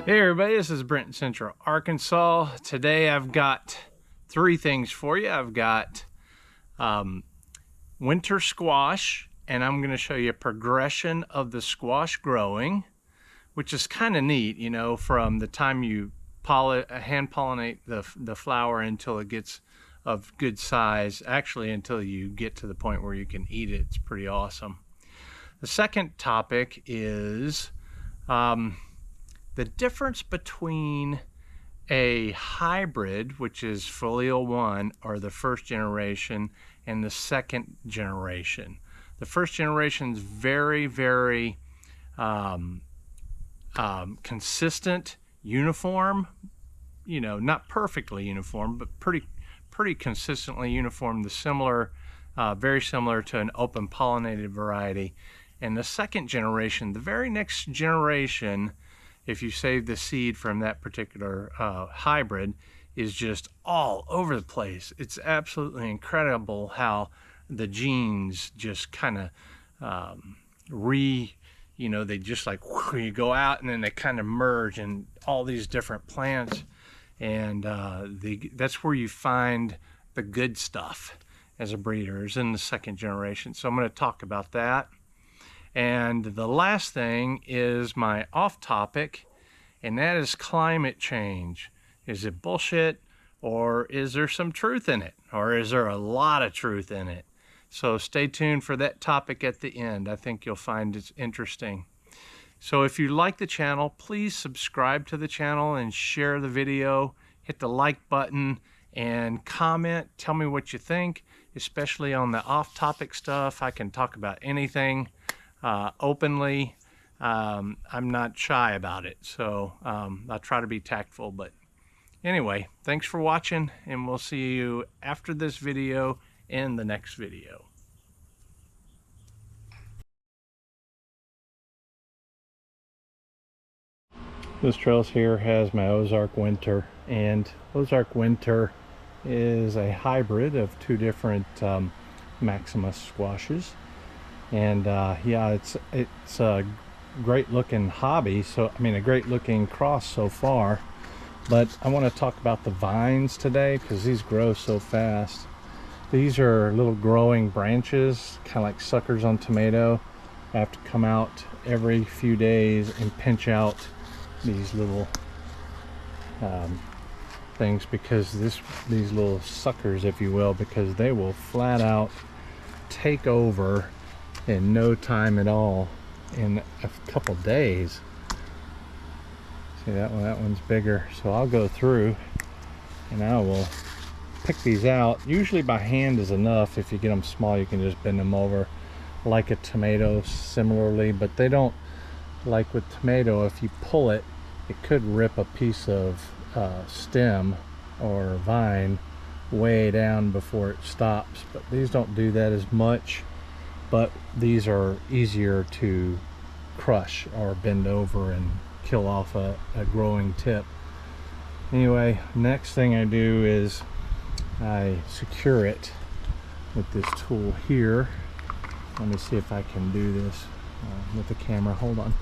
Hey everybody, this is Brent in Central Arkansas. Today I've got three things for you. I've got winter squash, and I'm going to show you a progression of the squash growing, which is kind of neat, you know, from the time you hand pollinate the flower until it gets of good size, actually until you get to the point where you can eat it. It's pretty awesome. The second topic is the difference between a hybrid, which is folio 1 or the first generation, and the second generation. The first generation is very consistent, uniform, you know, not perfectly uniform, but pretty consistently uniform. Very similar to an open pollinated variety. And the second generation, the very next generation, if you save the seed from that particular hybrid, is just all over the place. It's absolutely incredible how the genes just kind of they just like, you go out and then they kind of merge in all these different plants. And that's where you find the good stuff as a breeder, is in the second generation. So I'm going to talk about that. And the last thing is my off topic, and that is climate change. Is it bullshit, or is there some truth in it? Or is there a lot of truth in it? So stay tuned for that topic at the end. I think you'll find it interesting. So if you like the channel, please subscribe to the channel and share the video. Hit the like button and comment. Tell me what you think, especially on the off-topic stuff. I can talk about anything openly. I'm not shy about it, so I try to be tactful. But anyway, thanks for watching, and we'll see you after this video in the next video. This trellis here has my Ozark Winter, and Ozark Winter is a hybrid of two different Maximus squashes. And yeah, it's a great looking hobby, so I mean a great looking cross so far. But I want to talk about the vines today because these grow so fast. These are little growing branches, kind of like suckers on tomato. I have to come out every few days and pinch out these little things, because these little suckers, if you will, because they will flat out take over in no time at all, in a couple days. See that one? That one's bigger. So I'll go through and I will pick these out. Usually by hand is enough. If you get them small, you can just bend them over like a tomato similarly, but they don't, like with tomato, if you pull it, it could rip a piece of stem or vine way down before it stops. But these don't do that as much. But these are easier to crush or bend over and kill off a growing tip. Anyway, next thing I do is I secure it with this tool here. Let me see if I can do this with the camera. Hold on.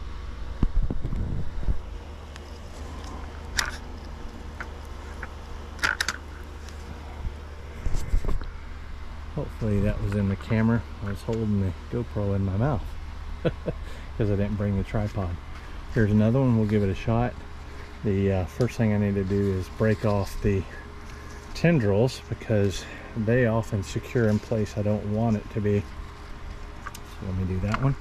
Hopefully that was in the camera. I was holding the GoPro in my mouth because I didn't bring the tripod. Here's another one. We'll give it a shot. The first thing I need to do is break off the tendrils, because they often secure in place I don't want it to be. So let me do that one.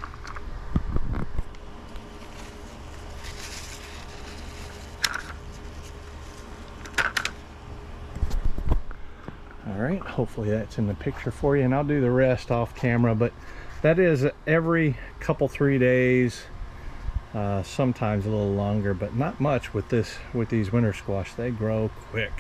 Alright, hopefully that's in the picture for you, and I'll do the rest off camera, but that is every couple 3 days, sometimes a little longer, but not much with these winter squash. They grow quick.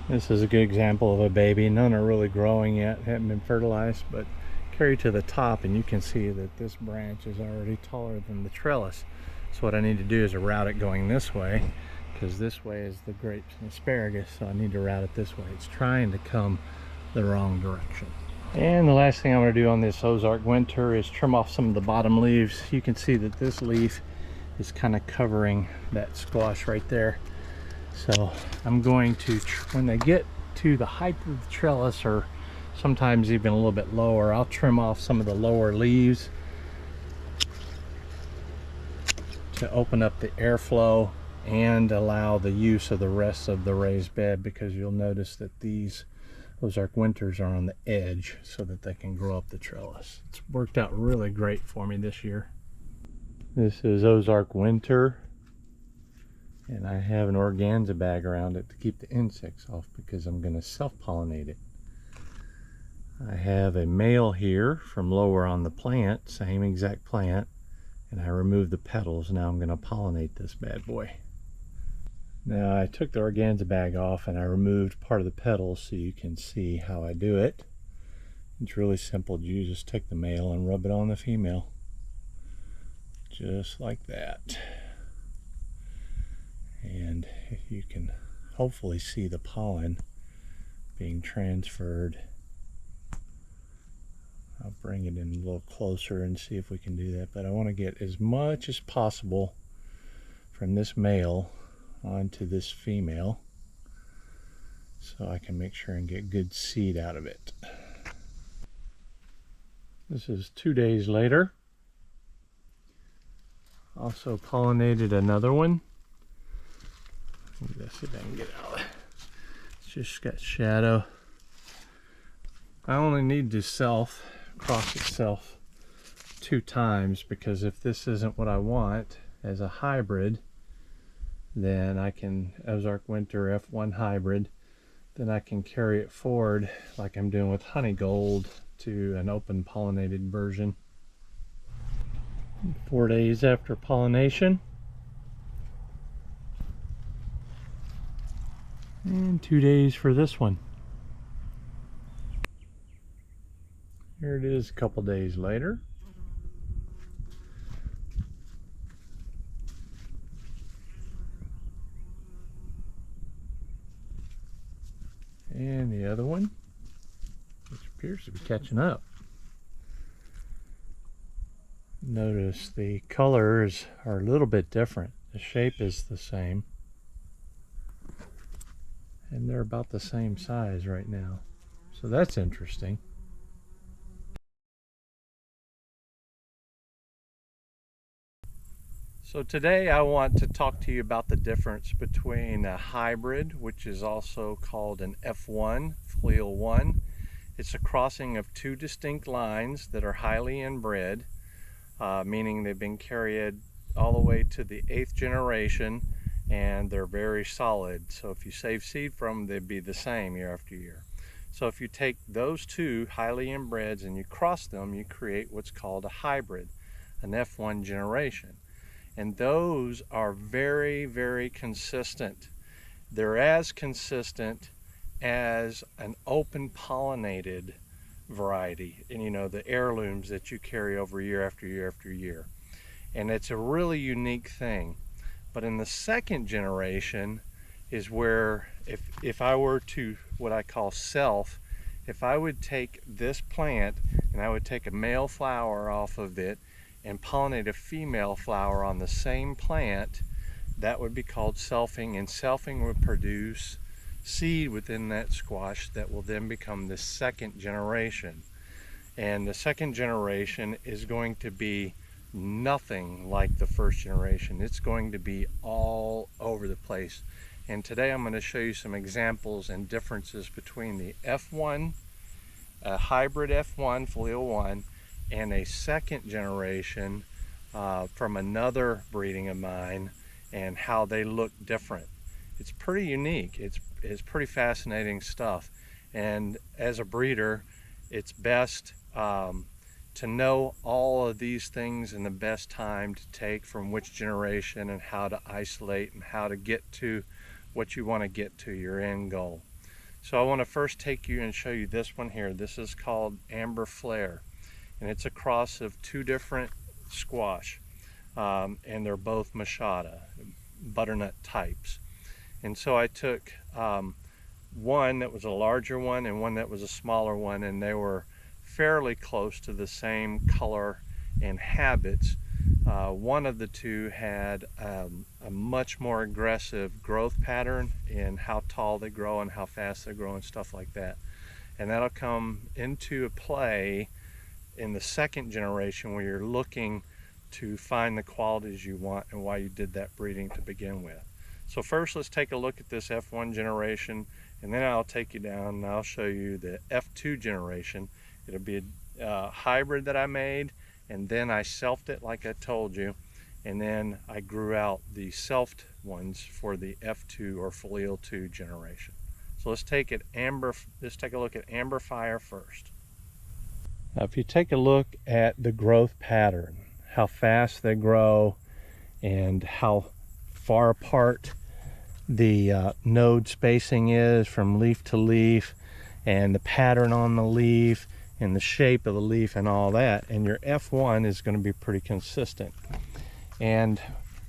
This is a good example of a baby. None are really growing yet, haven't been fertilized, but carry to the top and you can see that this branch is already taller than the trellis. So what I need to do is route it going this way, because this way is the grapes and asparagus, so I need to route it this way. It's trying to come the wrong direction. And the last thing I'm going to do on this Ozark Winter is trim off some of the bottom leaves. You can see that this leaf is kind of covering that squash right there. So I'm going to, when they get to the height of the trellis, or sometimes even a little bit lower, I'll trim off some of the lower leaves to open up the airflow and allow the use of the rest of the raised bed, because you'll notice that these Ozark Winters are on the edge so that they can grow up the trellis. It's worked out really great for me this year. This is Ozark Winter, and I have an organza bag around it to keep the insects off because I'm going to self-pollinate it. I have a male here from lower on the plant, same exact plant, and I removed the petals. Now I'm going to pollinate this bad boy. Now I took the organza bag off and I removed part of the petals so you can see how I do it. It's really simple. You just take the male and rub it on the female. Just like that. And you can hopefully see the pollen being transferred. I'll bring it in a little closer and see if we can do that, but I want to get as much as possible from this male onto this female so I can make sure and get good seed out of it. This is 2 days later. Also pollinated another one. Let's see if I can get out. It's just got shadow. I only need to cross itself 2 times, because if this isn't what I want as a hybrid, then I can, Ozark Winter F1 hybrid, then I can carry it forward like I'm doing with Honey Gold to an open pollinated version. 4 days after pollination, and 2 days for this one. Here it is a couple days later. And the other one, which appears to be catching up. Notice the colors are a little bit different. The shape is the same. And they're about the same size right now. So that's interesting. So today I want to talk to you about the difference between a hybrid, which is also called an F1, fleal 1. It's a crossing of 2 distinct lines that are highly inbred, meaning they've been carried all the way to the 8th generation, and they're very solid. So if you save seed from them, they'd be the same year after year. So if you take those 2 highly inbreds and you cross them, you create what's called a hybrid, an F1 generation. And those are very, very consistent. They're as consistent as an open pollinated variety, and you know, the heirlooms that you carry over year after year after year. And it's a really unique thing. But in the 2nd generation is where, if I were to, what I call self, if I would take this plant and I would take a male flower off of it and pollinate a female flower on the same plant, that would be called selfing, and selfing would produce seed within that squash that will then become the 2nd generation. And the 2nd generation is going to be nothing like the 1st generation. It's going to be all over the place. And today I'm going to show you some examples and differences between the F1, a hybrid F1, fleal 1, and a 2nd generation from another breeding of mine, and how they look different. It's pretty unique. It's pretty fascinating stuff. And as a breeder, it's best to know all of these things and the best time to take from which generation, and how to isolate and how to get to what you want to get to, your end goal. So I want to first take you and show you this one here. This is called Amber Flare, and it's a cross of 2 different squash, and they're both machada, butternut types. And so I took one that was a larger one and one that was a smaller one, and they were fairly close to the same color and habits. One of the two had a much more aggressive growth pattern in how tall they grow and how fast they grow and stuff like that. And that'll come into play in the second generation where you're looking to find the qualities you want and why you did that breeding to begin with. So first let's take a look at this F1 generation, and then I'll take you down and I'll show you the F2 generation. It'll be a hybrid that I made, and then I selfed it like I told you, and then I grew out the selfed ones for the F2 or folial 2 generation. So let's take a look at Amber Fire first. Now if you take a look at the growth pattern, how fast they grow and how far apart the node spacing is from leaf to leaf, and the pattern on the leaf and the shape of the leaf and all that, and your F1 is going to be pretty consistent. And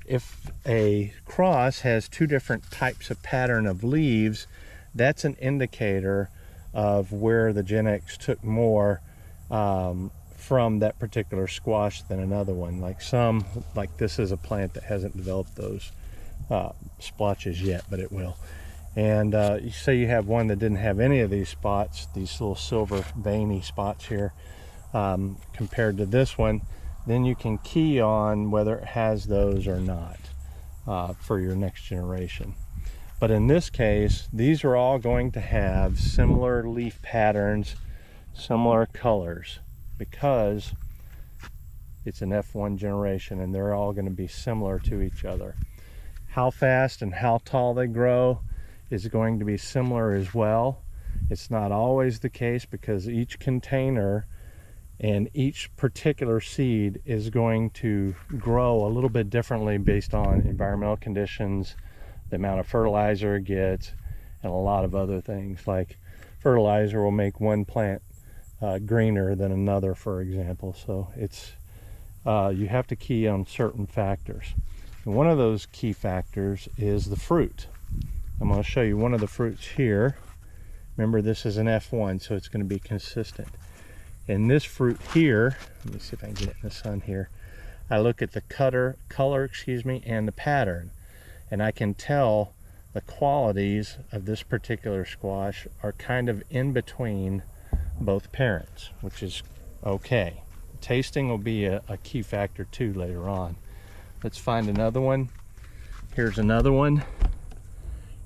if a cross has two different types of pattern of leaves, that's an indicator of where the Gen X took more from that particular squash than another one. Like this is a plant that hasn't developed those splotches yet, but it will. And you say you have one that didn't have any of these spots, these little silver veiny spots here, compared to this one, then you can key on whether it has those or not for your next generation. But in this case, these are all going to have similar leaf patterns, similar colors, because it's an F1 generation and they're all going to be similar to each other. How fast and how tall they grow is going to be similar as well. It's not always the case, because each container and each particular seed is going to grow a little bit differently based on environmental conditions, the amount of fertilizer it gets, and a lot of other things. Like fertilizer will make one plant greener than another, for example. So it's you have to key on certain factors. And one of those key factors is the fruit. I'm going to show you one of the fruits here. Remember, this is an F1, so it's going to be consistent. And this fruit here, let me see if I can get it in the sun here. I look at the color, and the pattern, and I can tell the qualities of this particular squash are kind of in between both parents, which is okay. Tasting will be a key factor too later on. Let's find another one. Here's another one,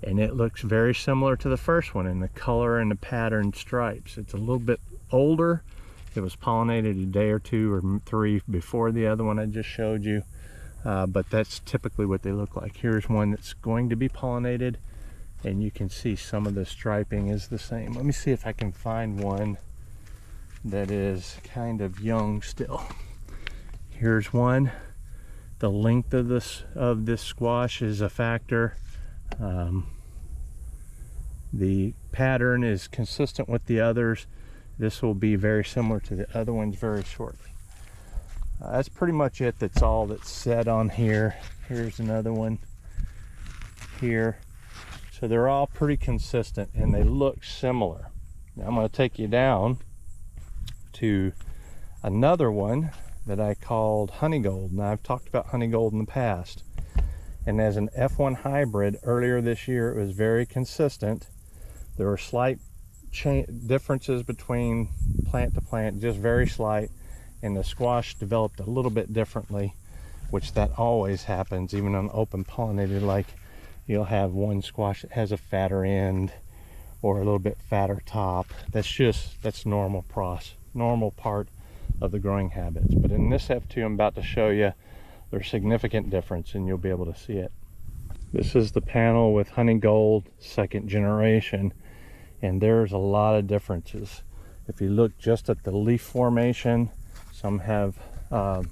and it looks very similar to the first one in the color and the pattern stripes. It's a little bit older. It was pollinated a day or two or three before the other one I just showed you, but that's typically what they look like. Here's one that's going to be pollinated, and you can see some of the striping is the same. Let me see if I can find one that is kind of young still. Here's one. The length of this squash is a factor. The pattern is consistent with the others. This will be very similar to the other ones very shortly. That's pretty much it. That's all that's said on here. Here's another one here. So they're all pretty consistent and they look similar. Now I'm going to take you down to another one that I called Honeygold. Now I've talked about Honeygold in the past. And as an F1 hybrid earlier this year, it was very consistent. There were slight differences between plant to plant, just very slight, and the squash developed a little bit differently, which that always happens even on open pollinated. Like you'll have one squash that has a fatter end or a little bit fatter top. That's normal part of the growing habits. But in this F2 I'm about to show you, there's significant difference and you'll be able to see it. This is the panel with Honeygold second generation, and there's a lot of differences. If you look just at the leaf formation, some have the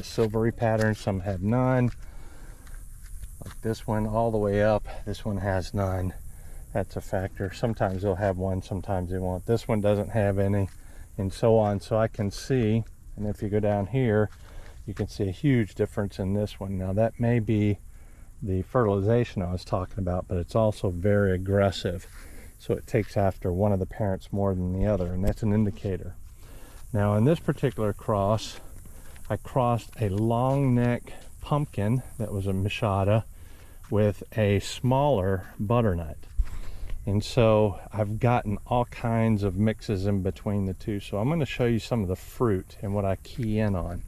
silvery pattern, some have none. Like this one all the way up, this one has none. That's a factor. Sometimes they'll have one, sometimes they won't. This one doesn't have any, and so on. So I can see, and if you go down here, you can see a huge difference in this one. Now that may be the fertilization I was talking about, but it's also very aggressive. So it takes after one of the parents more than the other, and that's an indicator. Now in this particular cross, I crossed a long neck pumpkin that was a machada with a smaller butternut. And so I've gotten all kinds of mixes in between the two. So I'm going to show you some of the fruit and what I key in on.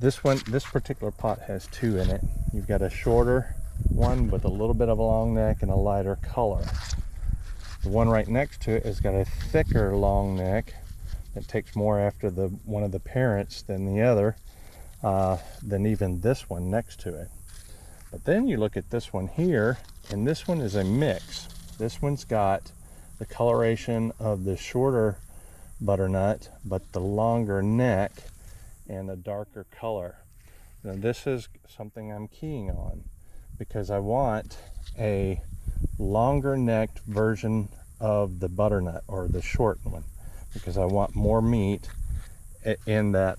This particular pot has two in it. You've got a shorter one with a little bit of a long neck and a lighter color. The one right next to it has got a thicker long neck that takes more after one of the parents than the other, than even this one next to it. But then you look at this one here, and this one is a mix. This one's got the coloration of the shorter butternut, but the longer neck and a darker color. Now this is something I'm keying on because I want a longer necked version of the butternut, or the short one, because I want more meat in that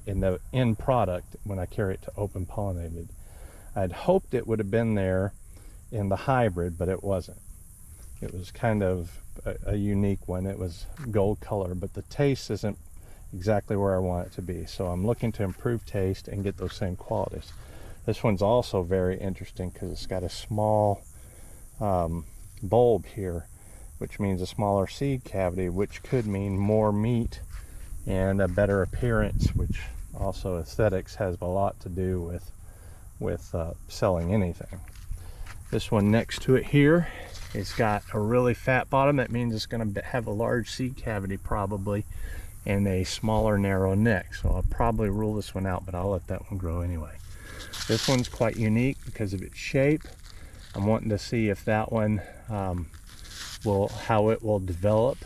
in the end product when I carry it to open pollinated. I'd hoped it would have been there in the hybrid, but it wasn't. It was kind of a unique one. It was gold color, but the taste isn't exactly where I want it to be. So I'm looking to improve taste and get those same qualities. This one's also very interesting because it's got a small bulb here, which means a smaller seed cavity, which could mean more meat and a better appearance, which also aesthetics has a lot to do with selling anything. This one next to it here, it's got a really fat bottom. That means it's going to have a large seed cavity probably, and a smaller narrow neck. So I'll probably rule this one out, but I'll let that one grow anyway. This one's quite unique because of its shape. I'm wanting to see if that one how it will develop.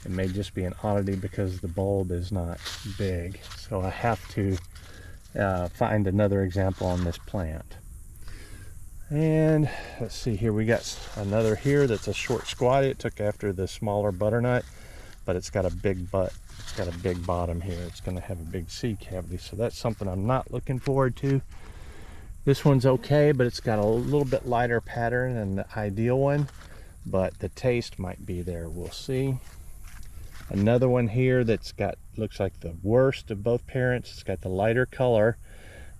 It may just be an oddity because the bulb is not big. So I have to find another example on this plant. And let's see here, we got another here that's a short squatty. It took after the smaller butternut, but it's got a big butt. It's got a big bottom here. It's going to have a big seed cavity, so that's something I'm not looking forward to. This one's okay, but it's got a little bit lighter pattern than the ideal one, but the taste might be there. We'll see. Another one here that's looks like the worst of both parents. It's got the lighter color,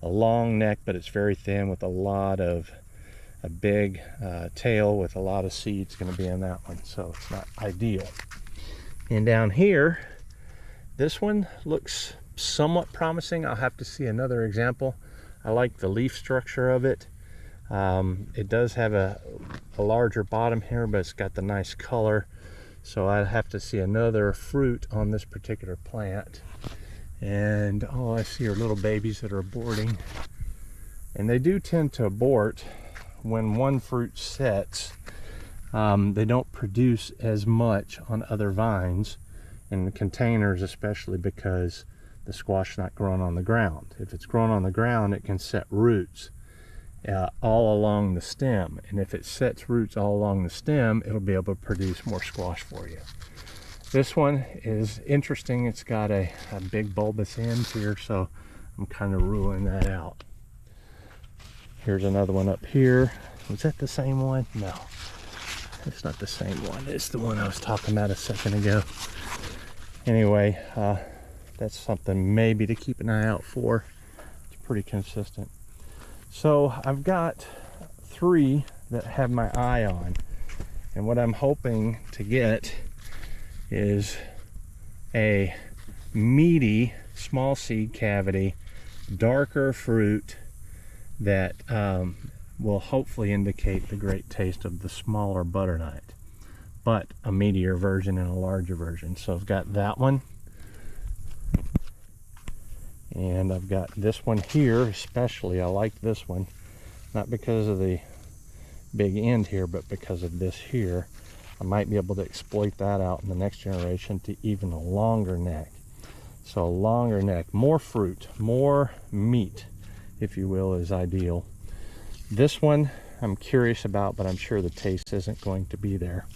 a long neck, but it's very thin with a big tail with a lot of seeds going to be in that one, so it's not ideal. And down here, this one looks somewhat promising. I'll have to see another example. I like the leaf structure of it. It does have a larger bottom here, but it's got the nice color. So I'd have to see another fruit on this particular plant. And oh, I see our little babies that are aborting. And they do tend to abort when one fruit sets. They don't produce as much on other vines, in the containers especially, because the squash is not growing on the ground. If it's growing on the ground, it can set roots all along the stem, and if it sets roots all along the stem, it'll be able to produce more squash for you. This one is interesting. It's got a big bulbous end here, so I'm kind of ruling that out. Here's another one up here. Was that the same one? No, it's not the same one. It's the one I was talking about a second ago. Anyway, that's something maybe to keep an eye out for. It's pretty consistent. So I've got 3 that have my eye on, and what I'm hoping to get is a meaty small seed cavity, darker fruit that will hopefully indicate the great taste of the smaller butternut, but a meatier version and a larger version. So I've got that one, and I've got this one here especially. I like this one, not because of the big end here, but because of this here. I might be able to exploit that out in the next generation to even a longer neck. So a longer neck, more fruit, more meat, if you will, is ideal. This one I'm curious about, but I'm sure the taste isn't going to be there.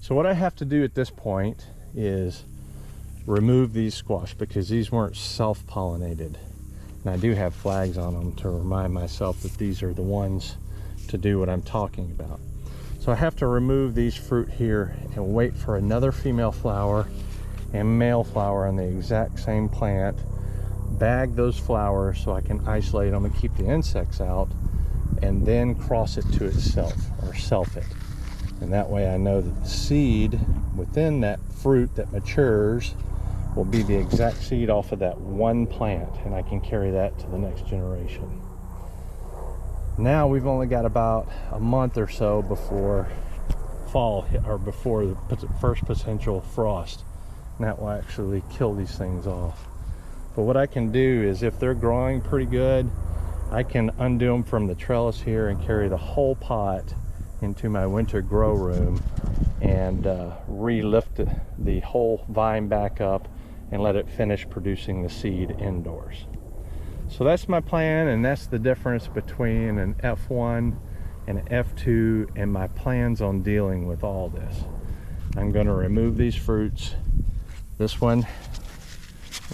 So what I have to do at this point is remove these squash, because these weren't self-pollinated, and I do have flags on them to remind myself that these are the ones to do what I'm talking about. So I have to remove these fruit here and wait for another female flower and male flower on the exact same plant, bag those flowers so I can isolate them and keep the insects out, and then cross it to itself, or self it. And that way I know that the seed within that fruit that matures will be the exact seed off of that one plant, and I can carry that to the next generation. Now we've only got about a month or so before fall, or before the first potential frost, and that will actually kill these things off. But what I can do is, if they're growing pretty good, I can undo them from the trellis here and carry the whole pot into my winter grow room and re-lift the whole vine back up and let it finish producing the seed indoors. So that's my plan, and that's the difference between an F1 and an F2 and my plans on dealing with all this. I'm going to remove these fruits. This one,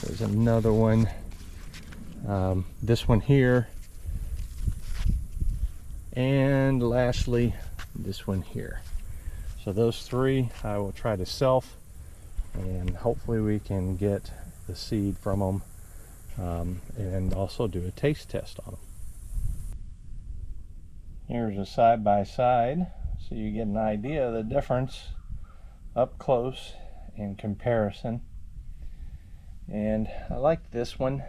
there's another one, this one here, and lastly this one here. So those three I will try to self, and hopefully we can get the seed from them, and also do a taste test on them. Here's a side-by-side, so you get an idea of the difference up close in comparison. And I like this one.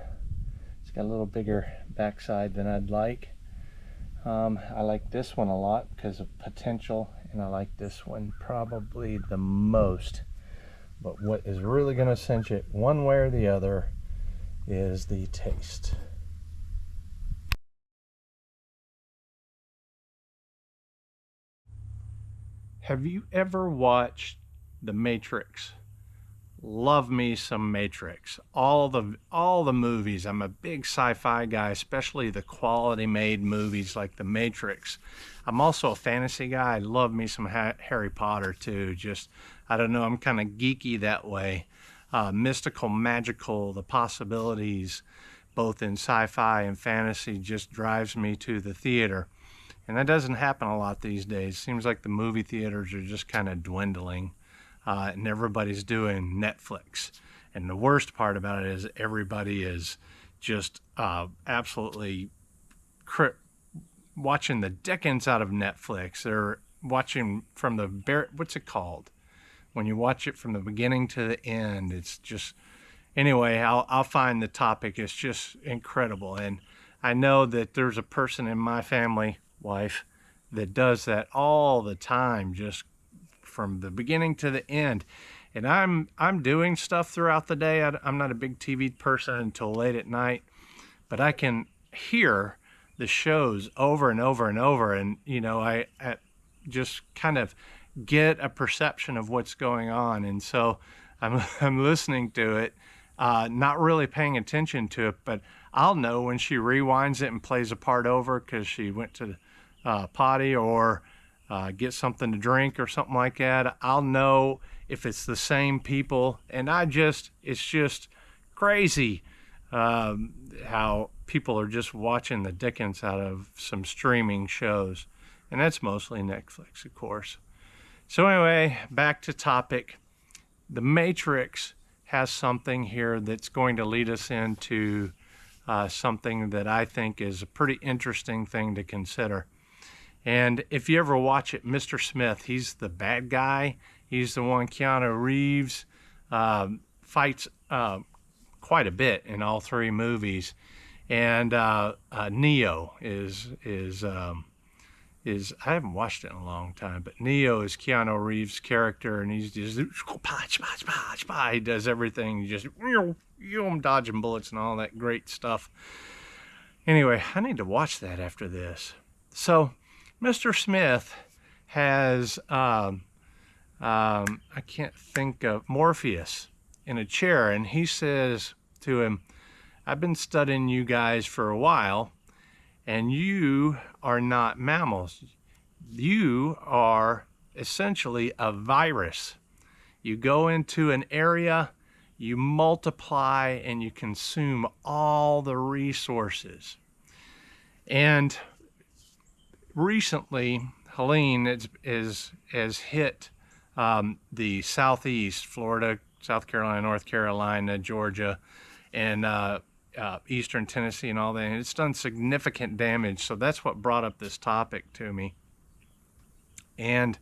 It's got a little bigger backside than I'd like. I like this one a lot because of potential, and I like this one probably the most. But what is really going to cinch it one way or the other is the taste. Have you ever watched The Matrix? Love me some Matrix. All the movies. I'm a big sci-fi guy, especially the quality made movies like The Matrix. I'm also a fantasy guy. I love me some Harry Potter too. Just, I don't know, I'm kind of geeky that way. Mystical, magical, the possibilities both in sci-fi and fantasy just drives me to the theater. And that doesn't happen a lot these days. Seems like the movie theaters are just kind of dwindling. And everybody's doing Netflix. And the worst part about it is everybody is just absolutely watching the dickens out of Netflix. They're watching from the, what's it called? When you watch it from the beginning to the end, it's just, anyway, I'll find the topic. It's just incredible. And I know that there's a person in my family, wife, that does that all the time, just from the beginning to the end. And I'm doing stuff throughout the day. I'm not a big TV person until late at night, but I can hear the shows over and over and over, and you know, I just kind of get a perception of what's going on. And so I'm listening to it, not really paying attention to it, but I'll know when she rewinds it and plays a part over because she went to potty or get something to drink or something like that. I'll know if it's the same people, and it's just crazy how people are just watching the dickens out of some streaming shows, and that's mostly Netflix, of course. So anyway, back to topic. The Matrix has something here that's going to lead us into something that I think is a pretty interesting thing to consider. And if you ever watch it, Mr. Smith, he's the bad guy. He's the one Keanu Reeves fights quite a bit in all three movies. And Neo is I haven't watched it in a long time, but Neo is Keanu Reeves' character, and he's just he does everything. He just dodging bullets and all that great stuff. Anyway, I need to watch that after this. So Mr. Smith has, I can't think of, Morpheus in a chair, and he says to him, I've been studying you guys for a while, and you are not mammals. You are essentially a virus. You go into an area, you multiply, and you consume all the resources. And recently, Helene has hit the southeast, Florida, South Carolina, North Carolina, Georgia, and eastern Tennessee and all that. And it's done significant damage. So that's what brought up this topic to me. And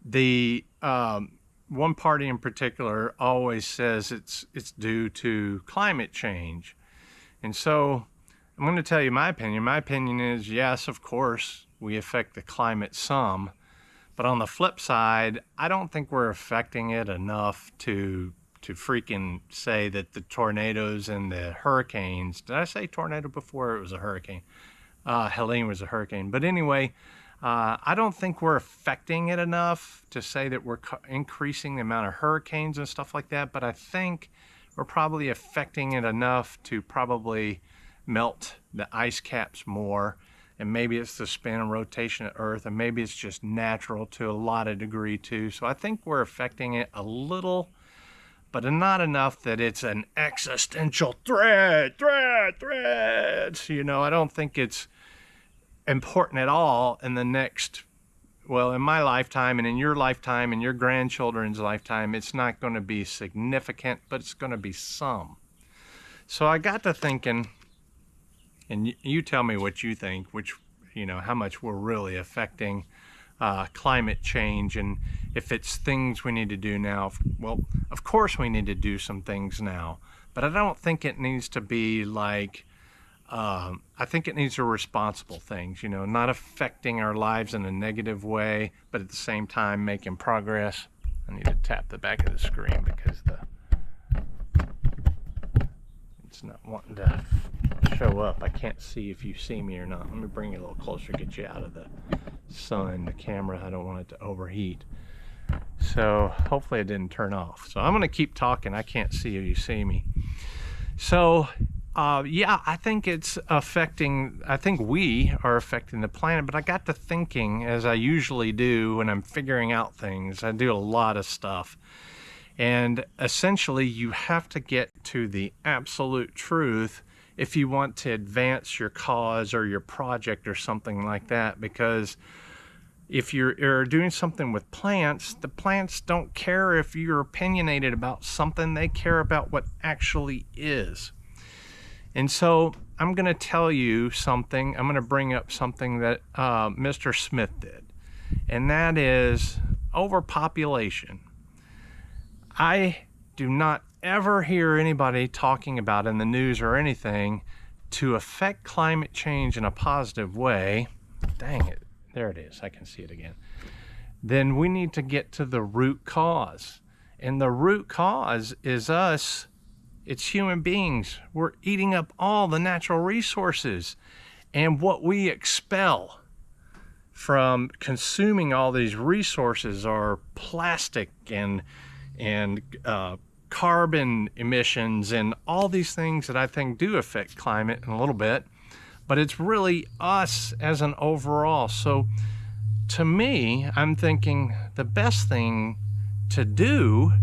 the one party in particular always says it's due to climate change. And so I'm going to tell you my opinion. My opinion is, yes, of course, we affect the climate some. But on the flip side, I don't think we're affecting it enough to freaking say that the tornadoes and the hurricanes, did I say tornado before? It was a hurricane. Helene was a hurricane. But anyway, I don't think we're affecting it enough to say that we're increasing the amount of hurricanes and stuff like that. But I think we're probably affecting it enough to probably melt the ice caps more. And maybe it's the spin and rotation of Earth, and maybe it's just natural to a lot of degree too. So I think we're affecting it a little, but not enough that it's an existential threat. You know, I don't think it's important at all in the next, well, in my lifetime and in your lifetime and your grandchildren's lifetime. It's not going to be significant, but it's going to be some. So I got to thinking, and you tell me what you think, which, you know, how much we're really affecting climate change, and if it's things we need to do now. Well, of course we need to do some things now, but I don't think it needs to be like, I think it needs to be responsible things, you know, not affecting our lives in a negative way, but at the same time making progress. I need to tap the back of the screen because it's not wanting to show up. I can't see if you see me or not. Let me bring you a little closer, get you out of the sun, the camera. I don't want it to overheat. So hopefully it didn't turn off. So I'm going to keep talking. I can't see if you see me. So yeah, I think it's affecting, I think we are affecting the planet, but I got to thinking, as I usually do when I'm figuring out things. I do a lot of stuff. And essentially you have to get to the absolute truth if you want to advance your cause or your project or something like that. Because if you're doing something with plants, the plants don't care if you're opinionated about something. They care about what actually is. And so I'm going to tell you something. I'm going to bring up something that Mr. Smith did, and that is overpopulation. I do not ever hear anybody talking about in the news or anything to affect climate change in a positive way. Dang it, there it is, I can see it again. Then we need to get to the root cause. And the root cause is us. It's human beings. We're eating up all the natural resources. And what we expel from consuming all these resources are plastic and carbon emissions and all these things that I think do affect climate in a little bit, but it's really us as an overall. So to me, I'm thinking the best thing to do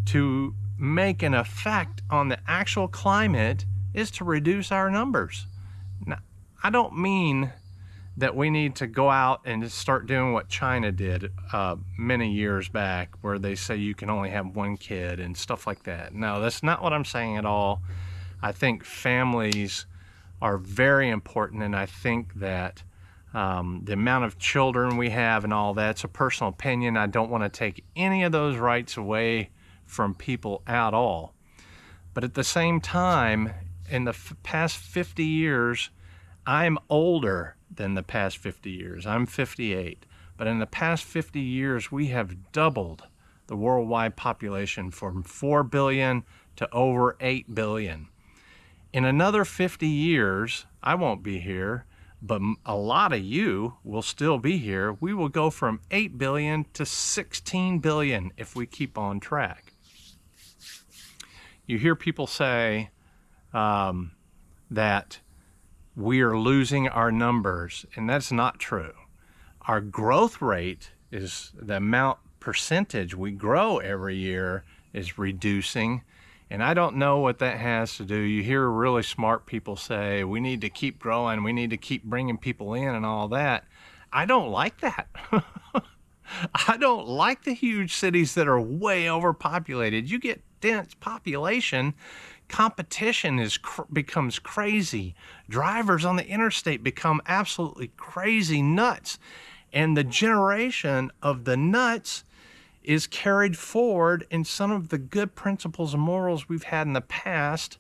to make an effect on the actual climate is to reduce our numbers. Now, I don't mean that we need to go out and start doing what China did many years back, where they say you can only have one kid and stuff like that. No, that's not what I'm saying at all. I think families are very important, and I think that the amount of children we have and all that's a personal opinion. I don't want to take any of those rights away from people at all. But at the same time, in the past 50 years, I'm older than the past 50 years. I'm 58. But in the past 50 years, we have doubled the worldwide population from 4 billion to over 8 billion. In another 50 years, I won't be here, but a lot of you will still be here. We will go from 8 billion to 16 billion if we keep on track. You hear people say that we are losing our numbers, and that's not true. Our growth rate is the amount percentage we grow every year is reducing, and I don't know what that has to do. You hear really smart people say we need to keep growing, we need to keep bringing people in and all that. I don't like that. I don't like the huge cities that are way overpopulated. You get dense population, competition becomes crazy. Drivers on the interstate become absolutely crazy nuts. And the generation of the nuts is carried forward, and some of the good principles and morals we've had in the past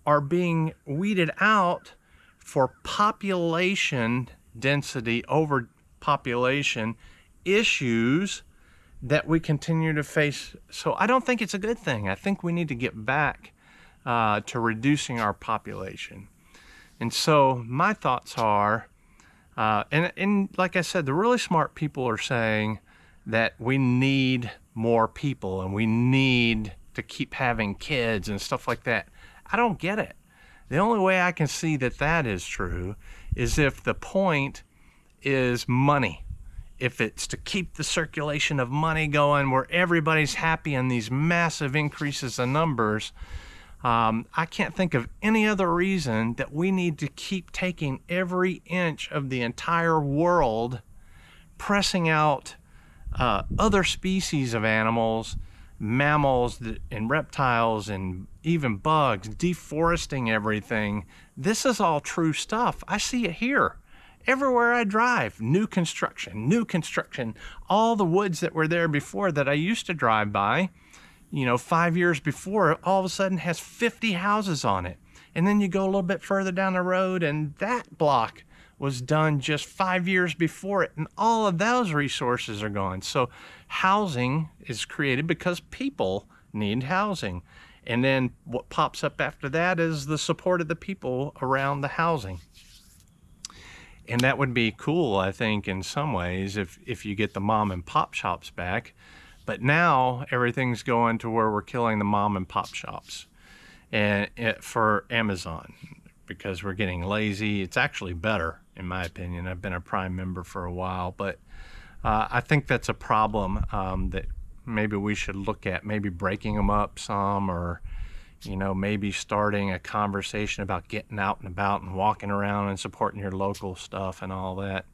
are being weeded out for population density, overpopulation issues that we continue to face. So I don't think it's a good thing. I think we need to get back to reducing our population. And so my thoughts are, and like I said, the really smart people are saying that we need more people and we need to keep having kids and stuff like that. I don't get it. The only way I can see that that is true is if the point is money. If it's to keep the circulation of money going where everybody's happy and these massive increases in numbers, I can't think of any other reason that we need to keep taking every inch of the entire world, pressing out other species of animals, mammals and reptiles and even bugs, deforesting everything. This is all true stuff. I see it here. Everywhere I drive, new construction. All the woods that were there before that I used to drive by, 5 years before, all of a sudden has 50 houses on it. And then you go a little bit further down the road and that block was done just 5 years before it, and all of those resources are gone. So housing is created because people need housing. And then what pops up after that is the support of the people around the housing. And that would be cool, I think, in some ways, if you get the mom and pop shops back. But now everything's going to where we're killing the mom and pop shops and for Amazon, because we're getting lazy. It's actually better, in my opinion. I've been a Prime member for a while, but I think that's a problem that maybe we should look at, maybe breaking them up some, or maybe starting a conversation about getting out and about and walking around and supporting your local stuff and all that.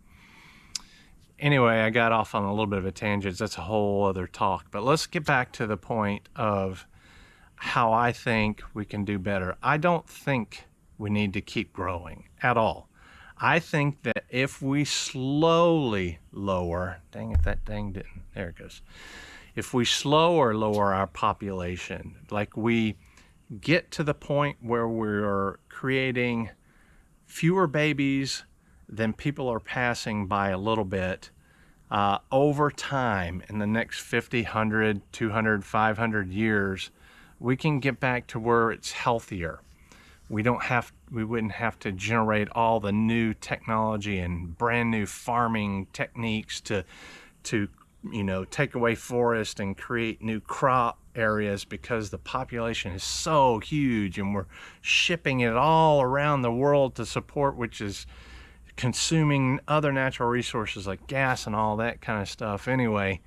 Anyway, I got off on a little bit of a tangent. That's a whole other talk. But let's get back to the point of how I think we can do better. I don't think we need to keep growing at all. I think that if we slowly lower, dang if that dang didn't, there it goes. If we lower our population, like we get to the point where we're creating fewer babies than people are passing by a little bit, over time, in the next 50, 100, 200, 500 years, we can get back to where it's healthier. We wouldn't have to generate all the new technology and brand new farming techniques to take away forest and create new crop areas, because the population is so huge and we're shipping it all around the world to support, which is consuming other natural resources like gas and all that kind of stuff. Anyway,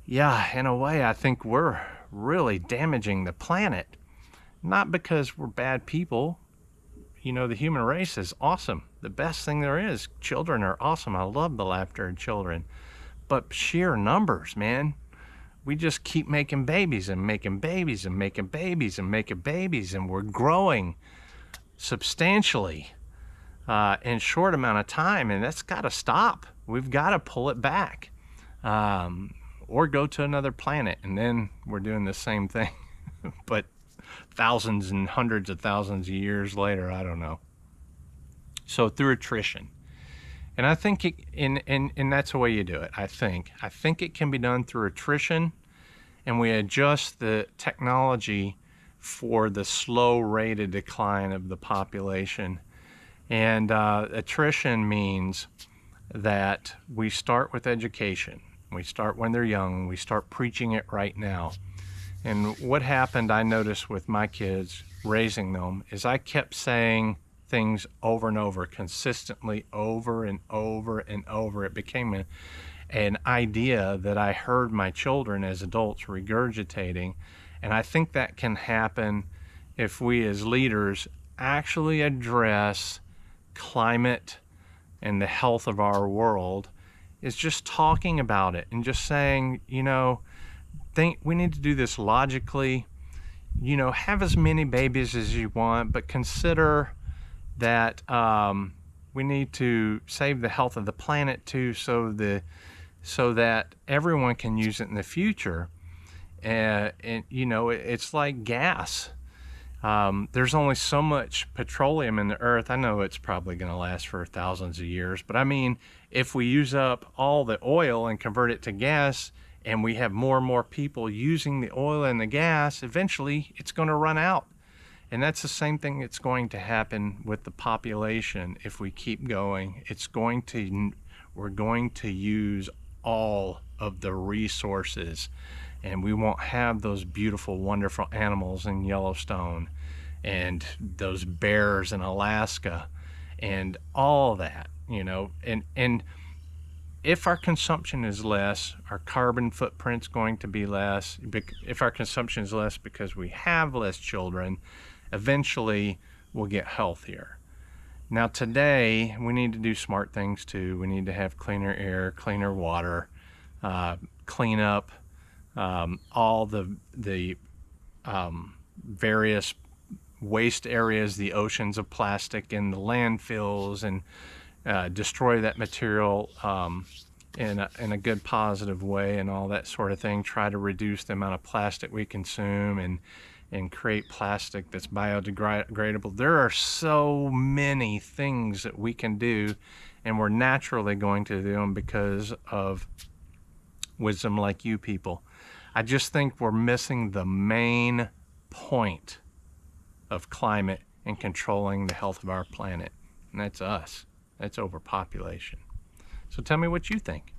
yeah, in a way, I think we're really damaging the planet. Not because we're bad people. The human race is awesome. The best thing there is. Children are awesome. I love the laughter of children. But sheer numbers, man. We just keep making babies and making babies and making babies and making babies, and we're growing substantially in a short amount of time, and that's got to stop. We've got to pull it back, or go to another planet, and then we're doing the same thing, but thousands and hundreds of thousands of years later, I don't know. So through attrition. And I think and that's the way you do it. I think it can be done through attrition, and we adjust the technology for the slow rate of decline of the population. And attrition means that we start with education. We start when they're young. We start preaching it right now. And what happened, I noticed with my kids, raising them, is I kept saying things over and over, consistently, over and over and over. It became an idea that I heard my children as adults regurgitating. And I think that can happen if we as leaders actually address climate and the health of our world is just talking about it and just saying, you know, we need to do this logically. You know, have as many babies as you want, but consider that we need to save the health of the planet too, so that everyone can use it in the future. And you know, it's like gas. There's only so much petroleum in the earth. I know it's probably going to last for thousands of years, but I mean, if we use up all the oil and convert it to gas, and we have more and more people using the oil and the gas, eventually it's going to run out. And that's the same thing that's going to happen with the population if we keep going. We're going to use all of the resources, and we won't have those beautiful, wonderful animals in Yellowstone and those bears in Alaska and all that, you know. And if our consumption is less, our carbon footprint's going to be less. If our consumption is less because we have less children, eventually we'll get healthier. Now today, we need to do smart things too. We need to have cleaner air, cleaner water, clean up all the various waste areas, the oceans of plastic and the landfills, and destroy that material in a good positive way and all that sort of thing. Try to reduce the amount of plastic we consume and create plastic that's biodegradable. There are so many things that we can do, and we're naturally going to do them because of wisdom like you people. I just think we're missing the main point of climate and controlling the health of our planet, and that's us. That's overpopulation. So tell me what you think.